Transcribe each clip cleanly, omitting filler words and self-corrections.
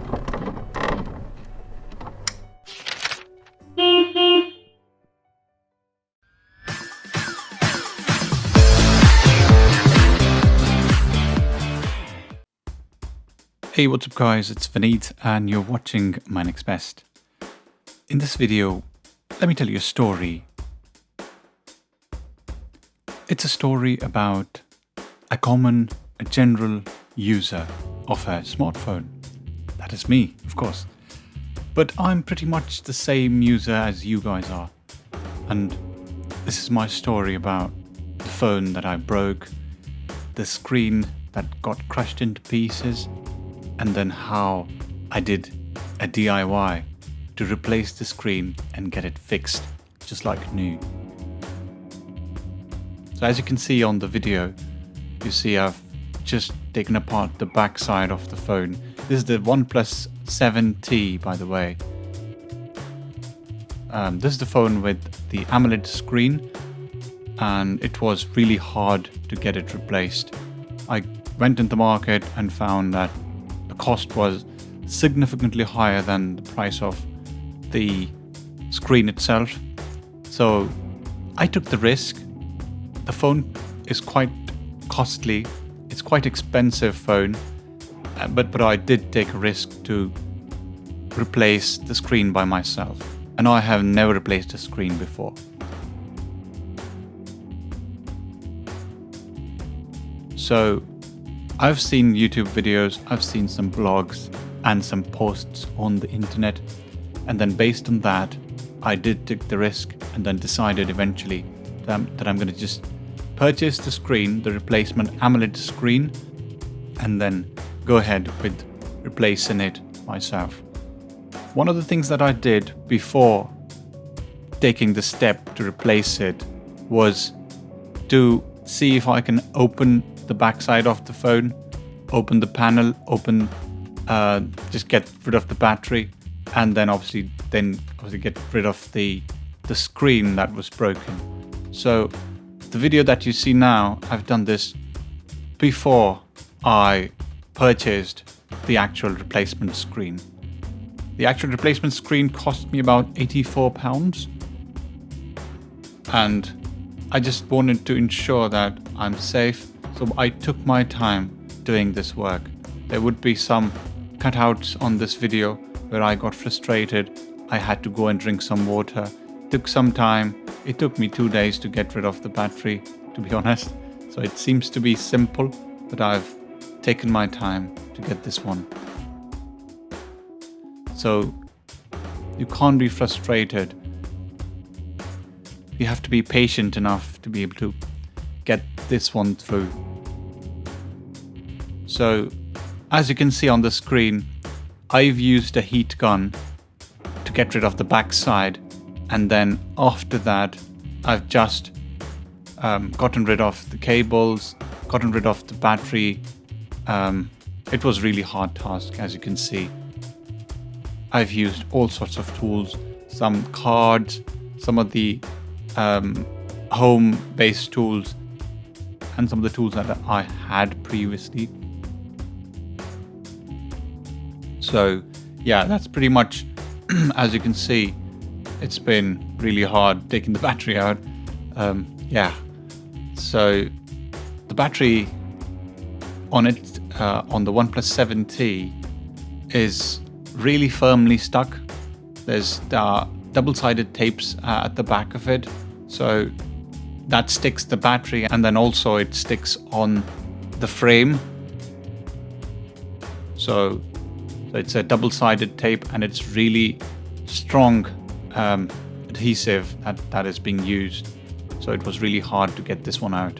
Hey, what's up guys, it's Vineet and you're watching My Next Best. In this video, let me tell you a story. It's a story about a general user of a smartphone. That is me, of course. But I'm pretty much the same user as you guys are. And this is my story about the phone that I broke, the screen that got crushed into pieces, and then how I did a DIY to replace the screen and get it fixed, just like new. So as you can see on the video, you see I've just taken apart the back side of the phone. This is the Oneplus 7T, by the way. This is the phone with the AMOLED screen, and it was really hard to get it replaced. I went in the market and found that cost was significantly higher than the price of the screen itself. So I took the risk. The phone is quite costly. It's quite expensive phone, but I did take a risk to replace the screen by myself. And I have never replaced a screen before. So I've seen YouTube videos, I've seen some blogs and some posts on the internet, and then based on that, I did take the risk and then decided eventually that I'm going to just purchase the screen, the replacement AMOLED screen, and then go ahead with replacing it myself. One of the things that I did before taking the step to replace it was to see if I can open the backside of the phone, open the panel, just get rid of the battery, and then obviously get rid of the screen that was broken. So the video that you see now, I've done this before I purchased the actual replacement screen. The actual replacement screen cost me about £84, and I just wanted to ensure that I'm safe. So I took my time doing this work. There would be some cutouts on this video where I got frustrated. I had to go and drink some water. Took some time. It took me 2 days to get rid of the battery, to be honest. So it seems to be simple, but I've taken my time to get this one. So you can't be frustrated. You have to be patient enough to be able to get this one through. So as you can see on the screen, I've used a heat gun to get rid of the back side, and then after that I've just gotten rid of the cables, gotten rid of the battery. It was a really hard task, as you can see. I've used all sorts of tools, some cards, some of the home-based tools, and some of the tools that I had previously. So yeah, that's pretty much, as you can see, it's been really hard taking the battery out. So the battery on it, on the Oneplus 7T, is really firmly stuck. There's double-sided tapes at the back of it, so that sticks the battery, and then also it sticks on the frame. So it's a double-sided tape, and it's really strong adhesive that is being used. So it was really hard to get this one out.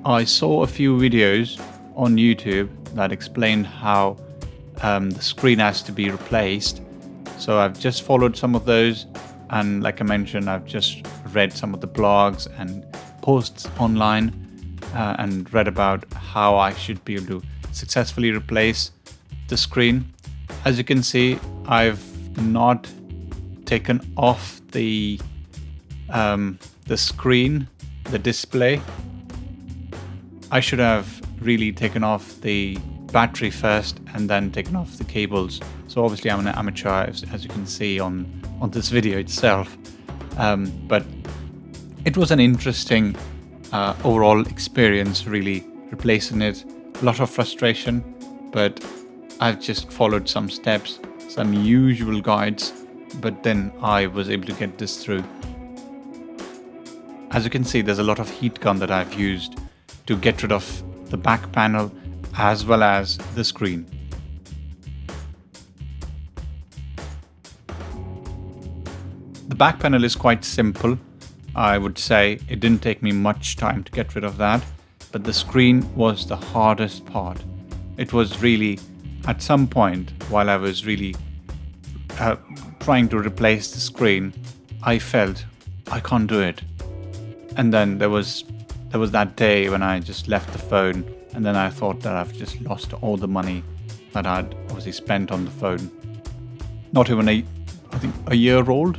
I saw a few videos on YouTube that explained how the screen has to be replaced. So I've just followed some of those, and like I mentioned, I've just read some of the blogs and posts online and read about how I should be able to successfully replace the screen. As you can see, I've not taken off the screen, the display. I should have really taken off the battery first and then taken off the cables. So obviously I'm an amateur, as you can see on this video itself. But it was an interesting overall experience, really replacing it. A lot of frustration, but I've just followed some steps, some usual guides, but then I was able to get this through. As you can see, there's a lot of heat gun that I've used to get rid of the back panel as well as the screen. The back panel is quite simple. I would say it didn't take me much time to get rid of that, but the screen was the hardest part. It was really, at some point while I was really trying to replace the screen, I felt I can't do it. And then there was that day when I just left the phone, and then I thought that I've just lost all the money that I'd obviously spent on the phone. Not even I think a year old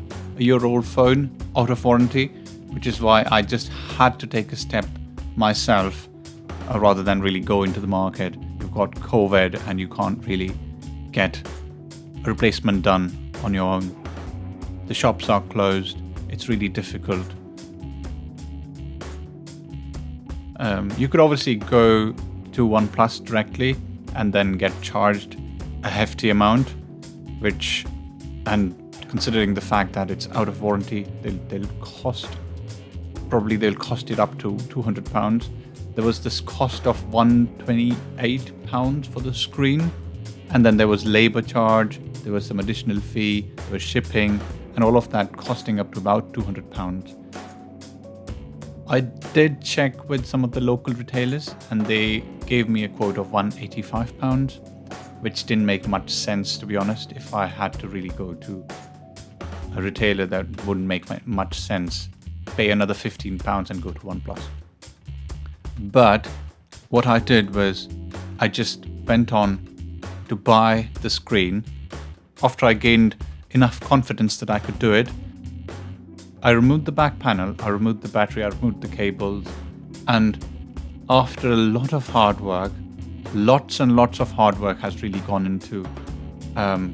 phone out of warranty, which is why I just had to take a step myself rather than really go into the market. You've got COVID and you can't really get a replacement done on your own. The shops are closed. It's really difficult. You could obviously go to Oneplus directly and then get charged a hefty amount, and considering the fact that it's out of warranty, they'll cost it up to £200. There was this cost of £128 for the screen, and then there was labor charge, there was some additional fee, there was shipping, and all of that costing up to about £200. I did check with some of the local retailers and they gave me a quote of £185, which didn't make much sense, to be honest. If I had to really go to a retailer, that wouldn't make much sense. Pay another £15 and go to Oneplus. But what I did was I just went on to buy the screen. After I gained enough confidence that I could do it, I removed the back panel, I removed the battery, I removed the cables, and after a lot of hard work, lots and lots of hard work has really gone into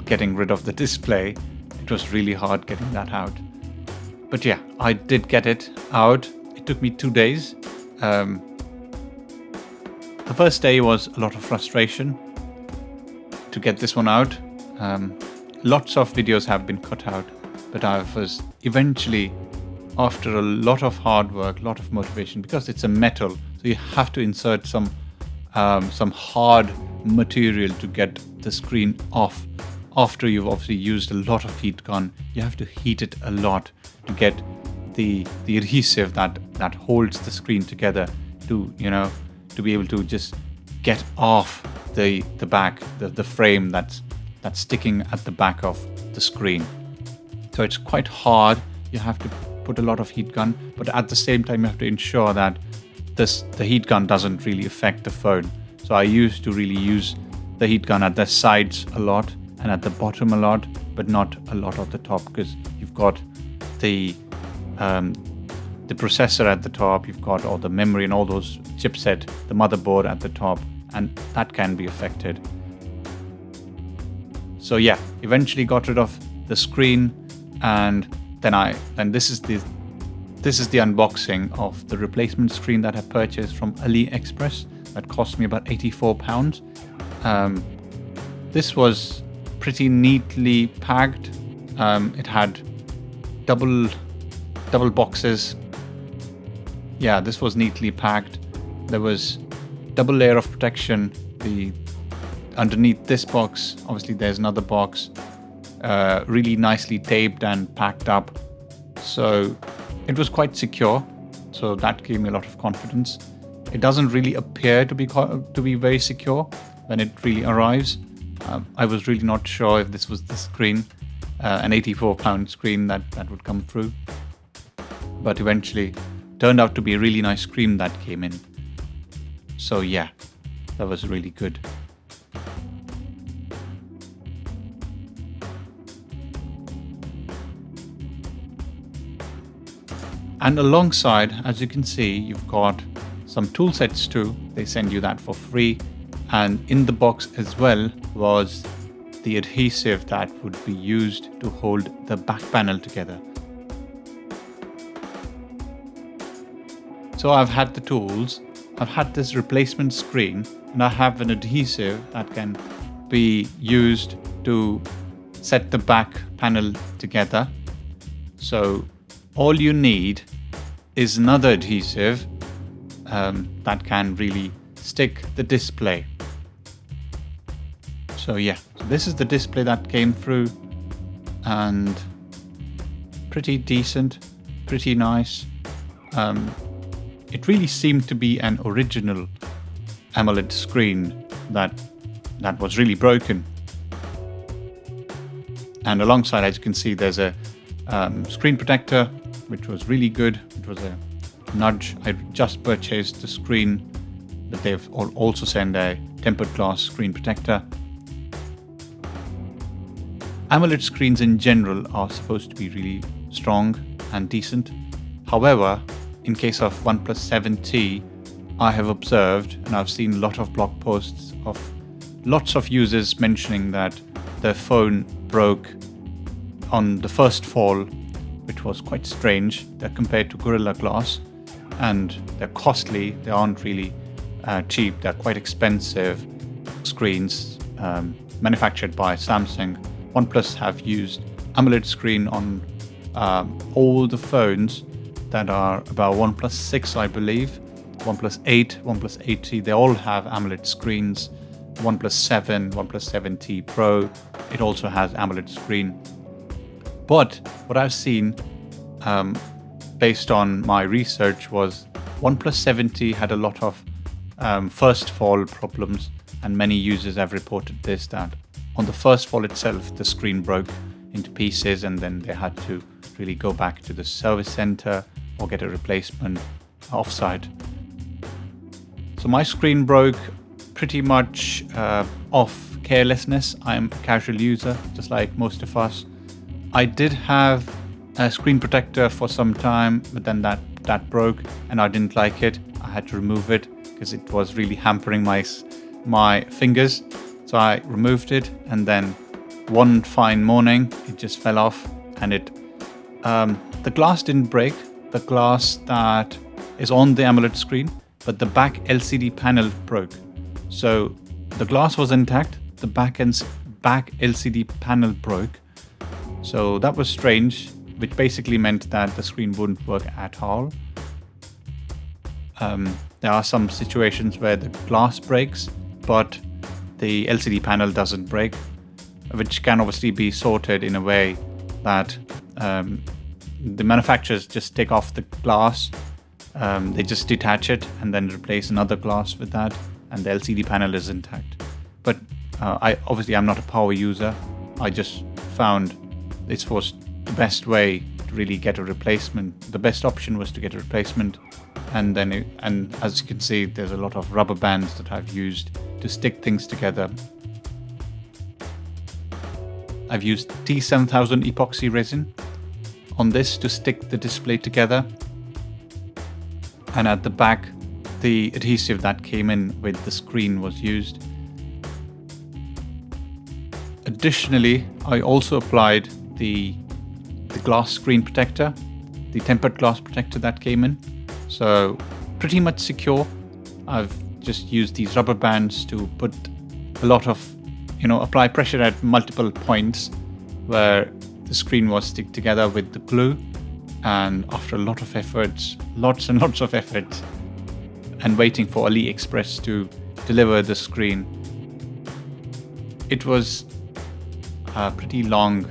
getting rid of the display. It was really hard getting that out. But yeah, I did get it out. It took me 2 days. The first day was a lot of frustration to get this one out. Lots of videos have been cut out, but I was eventually, after a lot of hard work, a lot of motivation, because it's a metal, so you have to insert some hard material to get the screen off. After you've obviously used a lot of heat gun, you have to heat it a lot to get the adhesive that holds the screen together to be able to just get off the back, the frame that's sticking at the back of the screen. So it's quite hard. You have to put a lot of heat gun, but at the same time you have to ensure that the heat gun doesn't really affect the phone. So I used to really use the heat gun at the sides a lot and at the bottom a lot, but not a lot at the top, because you've got the processor at the top, you've got all the memory and all those chipset, the motherboard at the top, and that can be affected. So yeah, eventually got rid of the screen, and then this is the unboxing of the replacement screen that I purchased from AliExpress. That cost me about £84. This was pretty neatly packed. It had double boxes. Yeah, this was neatly packed. There was double layer of protection. Underneath this box, obviously there's another box, really nicely taped and packed up. So it was quite secure. So that gave me a lot of confidence. It doesn't really appear to be very secure when it really arrives. I was really not sure if this was the screen, an £84 screen that would come through. But eventually turned out to be a really nice screen that came in. So yeah, that was really good. And alongside, as you can see, you've got some tool sets too. They send you that for free. And in the box as well was the adhesive that would be used to hold the back panel together. So I've had the tools, I've had this replacement screen, and I have an adhesive that can be used to set the back panel together. So all you need is another adhesive that can really stick the display. So yeah, so this is the display that came through, and pretty decent, pretty nice. It really seemed to be an original AMOLED screen that was really broken. And alongside, as you can see, there's a screen protector, which was really good. It was a nudge. I just purchased the screen, but they've also sent a tempered glass screen protector. AMOLED screens in general are supposed to be really strong and decent. However, in case of OnePlus 7T, I have observed, and I've seen a lot of blog posts of lots of users mentioning that their phone broke on the first fall, which was quite strange. They're compared to Gorilla Glass, and they're costly. They aren't really cheap. They're quite expensive screens manufactured by Samsung. OnePlus have used AMOLED screen on all the phones that are about OnePlus 6, I believe, OnePlus 8, OnePlus 8T, they all have AMOLED screens. OnePlus 7, OnePlus 7T Pro, it also has AMOLED screen. But what I've seen, based on my research, was OnePlus 7T had a lot of first fall problems, and many users have reported this, that on the first fall itself, the screen broke into pieces, and then they had to really go back to the service center or get a replacement offsite. So my screen broke pretty much off carelessness. I'm a casual user, just like most of us. I did have a screen protector for some time, but then that broke and I didn't like it. I had to remove it because it was really hampering my fingers. So I removed it, and then one fine morning it just fell off, and the glass didn't break, the glass that is on the AMOLED screen, but the back LCD panel broke. So the glass was intact, the back LCD panel broke. So that was strange, which basically meant that the screen wouldn't work at all. There are some situations where the glass breaks, but the LCD panel doesn't break, which can obviously be sorted in a way that the manufacturers just take off the glass, they just detach it and then replace another glass with that, and the LCD panel is intact. But I'm not a power user. I just found this was the best way to really get a replacement. The best option was to get a replacement, and as you can see, there's a lot of rubber bands that I've used to stick things together. I've used T7000 epoxy resin on this to stick the display together, and at the back the adhesive that came in with the screen was used. Additionally, I also applied the glass screen protector, the tempered glass protector that came in, so pretty much secure. I've just used these rubber bands to put a lot of, apply pressure at multiple points where the screen was stick together with the glue, and after a lot of efforts, lots and lots of efforts, and waiting for AliExpress to deliver the screen, it was a pretty long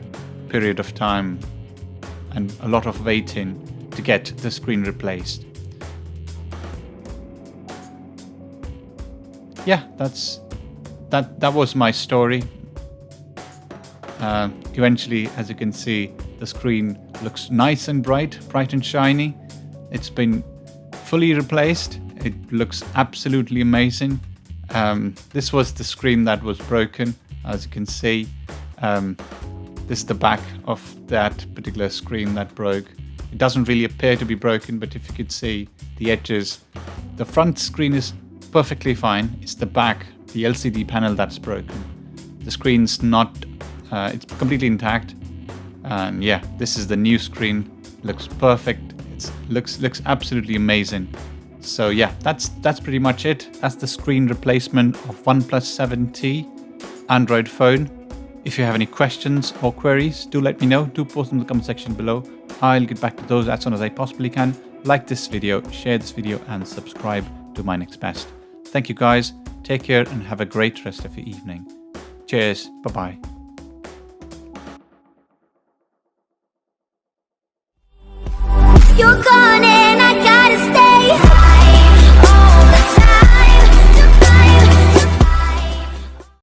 period of time and a lot of waiting to get the screen replaced. Yeah, that was my story. Eventually, as you can see, the screen looks nice and bright and shiny. It's been fully replaced. It looks absolutely amazing. This was the screen that was broken, as you can see. This is the back of that particular screen that broke. It doesn't really appear to be broken, but if you could see the edges, the front screen is perfectly fine. It's the back the LCD panel that's broken. The screen's not, it's completely intact. And yeah, this is the new screen. Looks perfect. It looks absolutely amazing. So yeah, that's pretty much it. That's the screen replacement of OnePlus 7T Android phone. If you have any questions or queries, do let me know. Do post them in the comment section below. I'll get back to those as soon as I possibly can. Like this video, share this video, and subscribe to my next best. Thank you guys. Take care and have a great rest of your evening. Cheers. Bye-bye.